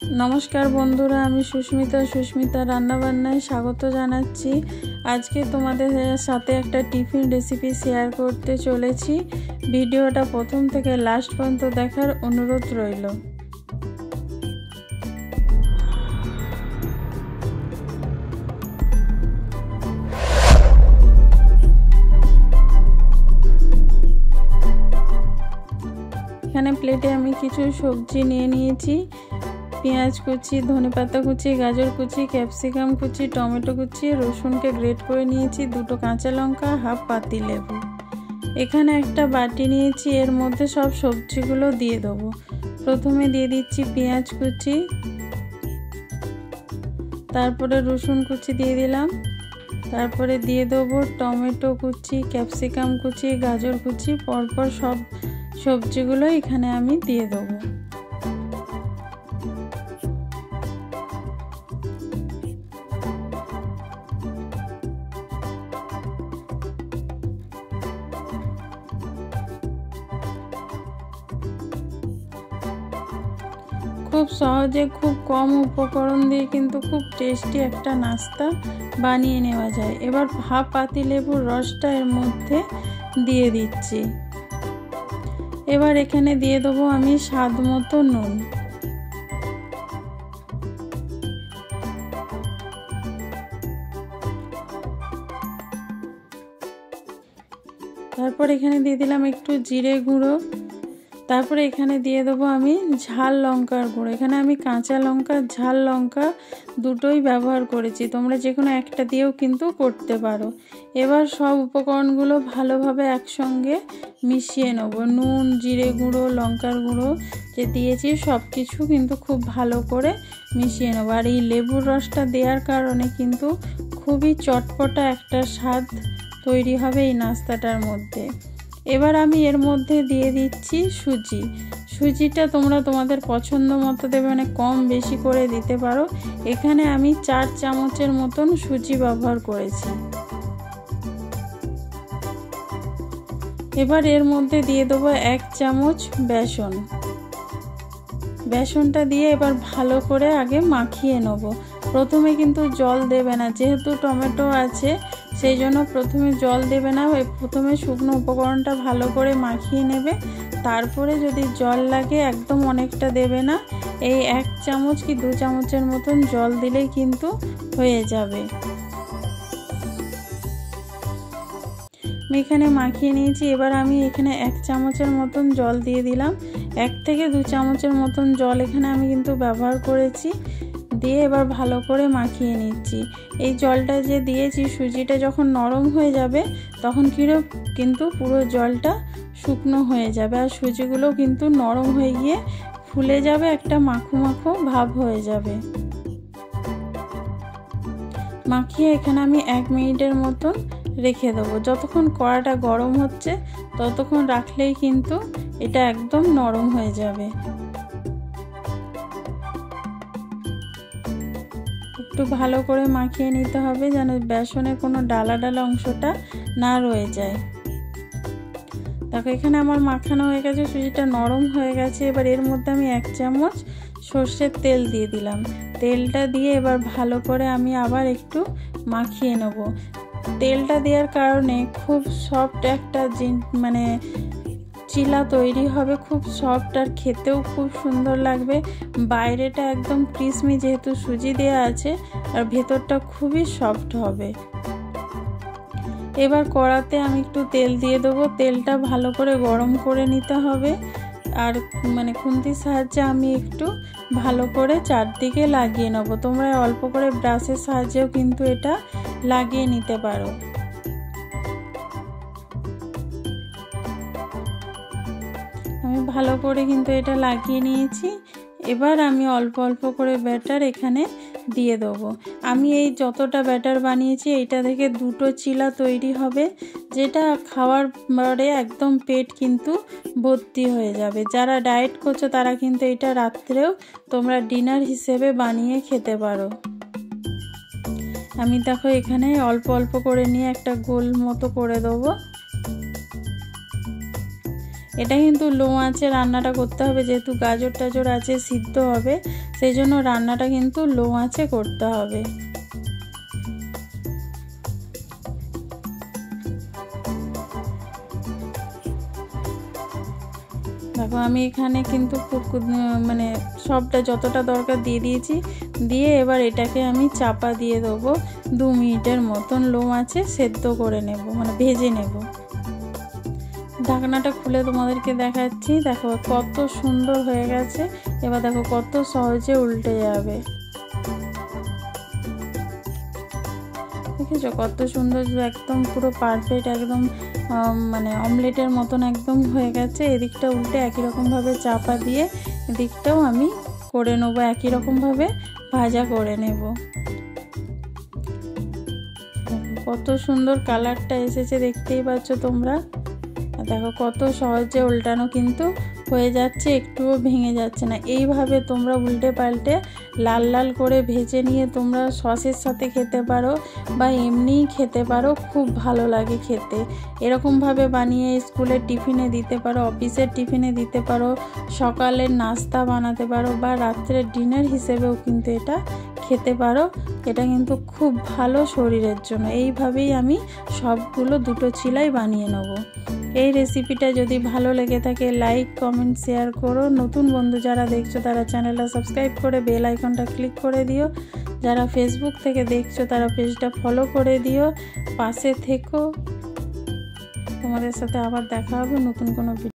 नमस्कार बंधुरा आमी सुष्मिता रान्ना बान्नाय स्वागत जानाच्छि। आज के तोमादेर साथे एकटा टिफिन रेसिपि शेयर करते चलेछि। भिडियोटा प्रथम थेके लास्ट पर्यन्त देखार अनुरोध रइल। एखाने प्लेटे आमी किछु सब्जी निये नियेछि। पेঁয়াজ কুচি, ধনেপাতা কুচি, গাজর কুচি, ক্যাপসিকাম কুচি, টমেটো কুচি, রসুনকে গ্রেট করে নিয়েছি, দুটো কাঁচা লঙ্কা, হাফ পাতি লেবু। এখানে একটা বাটি নিয়েছি, এর মধ্যে সব সবজিগুলো দিয়ে দেবো। প্রথমে দিয়ে দিচ্ছি পেঁয়াজ কুচি, তারপরে রসুন কুচি দিয়ে দিলাম, তারপরে দিয়ে দেবো টমেটো কুচি, ক্যাপসিকাম কুচি, গাজর কুচি, পরপর সব সবজিগুলো এখানে আমি দিয়ে দেবো। खूब सहजे खूब कम उपकरण दिए किन्तु खूब टेस्टी एक नास्ता बानिए नेওয়া যায়। এবার हाफ पाती लेबुर रसटा एर मध्य दिए दिচ্ছি। এবার এখানে দিয়ে দেব আমি স্বাদ মতো নুন। তারপর এখানে দিয়ে দিলাম একটু জিরে গুঁড়ো। তারপরে এখানে দিয়ে দেবো আমি ঝাল লঙ্কার গুঁড়ো। এখানে আমি কাঁচা লঙ্কা ঝাল লঙ্কা দুটোই ব্যবহার করেছি, তোমরা যে কোনো একটা দিয়েও কিন্তু করতে পারো। এবার সব উপকরণগুলো ভালোভাবে একসঙ্গে মিশিয়ে নেব। নুন, জিরে গুঁড়ো, লঙ্কার গুঁড়ো যে দিয়েছি সব কিছু কিন্তু খুব ভালো করে মিশিয়ে নেব। আর এই লেবুর রসটা দেওয়ার কারণে কিন্তু খুবই চটপটা একটা স্বাদ তৈরি হবে এই নাস্তাটার মধ্যে। এবার আমি এর মধ্যে দিয়ে দিচ্ছি সুজি। সুজিটা তোমরা তোমাদের পছন্দ মতো দেবে, মানে কম বেশি করে দিতে পারো। এখানে আমি 4 চামচের মতন সুজি ব্যবহার করেছি। এবার এর মধ্যে দিয়ে দেবো 1 চামচ বেসন। বেসনটা দিয়ে এবার ভালো করে আগে মাখিয়ে নেব। প্রথমে কিন্তু জল দেবে না, যেহেতু টমেটো আছে সেই জন্য প্রথমে জল দেবে না। প্রথমে শুকনো উপকরণটা ভালো করে মাখিয়ে নেবে, তারপরে যদি জল লাগে একদম অনেকটা দেবে না, এই 1 চামচ কি 2 চামচের মতন জল দিলেই কিন্তু হয়ে যাবে। আমি এখানে মাখিয়ে নিয়েছি। এবার আমি এখানে 1 চামচের মতন জল দিয়ে দিলাম। 1 থেকে 2 চামচের মতন জল এখানে আমি কিন্তু ব্যবহার করেছি। দিয়ে এবার ভালো করে মাখিয়ে নিচ্ছি। এই জলটা যে দিয়েছি, সুজিটা যখন নরম হয়ে যাবে তখন কিন্তু পুরো জলটা শুকনো হয়ে যাবে, আর সুজিগুলো কিন্তু নরম হয়ে গিয়ে ফুলে যাবে, একটা মাখো মাখো ভাব হয়ে যাবে। মাখিয়ে এখানে আমি 1 মিনিটের মতন রেখে দেবো। যতক্ষণ কড়াটা গরম হচ্ছে ততক্ষণ রাখলেই কিন্তু এটা একদম নরম হয়ে যাবে। একটু ভালো করে মাখিয়ে নিতে হবে যেন বেসনে কোনো ডালা ডালা অংশটা না রয়ে যায়। দেখো এখানে আমার মাখানো হয়ে গেছে, সুজিটা নরম হয়ে গেছে। এবার এর মধ্যে আমি 1 চামচ সর্ষের তেল দিয়ে দিলাম। তেলটা দিয়ে এবার ভালো করে আমি আবার একটু মাখিয়ে নেব। তেলটা দেওয়ার কারণে খুব সফট একটা মানে চিলা তৈরি হবে, খুব সফট, আর খেতেও খুব সুন্দর লাগবে। বাইরেটা একদম ক্রিসমি যেহেতু সুজি দেওয়া আছে, আর ভেতরটা খুবই সফট হবে। এবার কড়াতে আমি একটু তেল দিয়ে দেবো। তেলটা ভালো করে গরম করে নিতে হবে, আর মানে খুন্তির সাহায্যে আমি একটু ভালো করে চারদিকে লাগিয়ে নেব। তোমরা অল্প করে ব্রাশের সাহায্যেও কিন্তু এটা লাগিয়ে নিতে পারো। আমি ভালো করে কিন্তু এটা লাগিয়ে নিয়েছি। এবার আমি অল্প অল্প করে ব্যাটার এখানে দিয়ে দেবো। আমি এই যতটা ব্যাটার বানিয়েছি এইটা থেকে 2টো চিলা তৈরি হবে, যেটা খাওয়ার পরে একদম পেট কিন্তু ভর্তি হয়ে যাবে। যারা ডায়েট করছো তারা কিন্তু এটা রাত্রেও তোমরা ডিনার হিসেবে বানিয়ে খেতে পারো। আমি দেখো এখানে অল্প অল্প করে নিয়ে একটা গোল মতো করে দেবো। এটা কিন্তু লো আঁচে রান্নাটা করতে হবে, যেহেতু গাজর টাজর আছে সিদ্ধ হবে, সেই জন্য রান্নাটা কিন্তু লো আঁচে করতে হবে। দেখো আমি এখানে কিন্তু মানে সবটা যতটা দরকার দিয়ে দিয়েছি, দিয়ে এবার এটাকে আমি চাপা দিয়ে দেবো, 2 মিনিটের মতন লো আঁচে সেদ্ধ করে নেব, মানে ভেজে নেব। ঢাকনাটা খুলে তোমাদেরকে দেখাচ্ছি, দেখো কত সুন্দর হয়ে গেছে। এবার দেখো কত সহজে উল্টে যাবে, দেখেছো কত সুন্দর, একদম পুরো পারফেক্ট, একদম মানে অমলেটের মতন একদম হয়ে গেছে। এদিকটা উল্টে একই রকমভাবে চাপা দিয়ে এদিকটাও আমি করে নেবো, একই রকমভাবে ভাজা করে নেব। কত সুন্দর কালারটা এসেছে দেখতেই পাচ্ছ তোমরা। দেখো কত সহজে উল্টানো কিন্তু হয়ে যাচ্ছে, একটুও ভেঙে যাচ্ছে না। এইভাবে তোমরা উল্টে পাল্টে লাল লাল করে ভেজে নিয়ে তোমরা সসের সাথে খেতে পারো বা এমনিই খেতে পারো, খুব ভালো লাগে খেতে। এরকমভাবে বানিয়ে স্কুলের টিফিনে দিতে পারো, অফিসের টিফিনে দিতে পারো, সকালের নাস্তা বানাতে পারো বা রাত্রের ডিনার হিসেবেও কিন্তু এটা খেতে পারো। এটা কিন্তু খুব ভালো শরীরের জন্য। এইভাবেই আমি সবগুলো দুটো চিলাই বানিয়ে নেব। এই রেসিপিটা যদি ভালো লেগে থাকে লাইক কমেন্ট শেয়ার করো। নতুন বন্ধু যারা দেখছো তারা চ্যানেলটা সাবস্ক্রাইব করে বেল আইকনটা ক্লিক করে দিও। যারা ফেসবুক থেকে দেখছো তারা পেজটা ফলো করে দিও, পাশে থেকো। তোমাদের সাথে আবার দেখা হবে নতুন কোনো ভিডিও।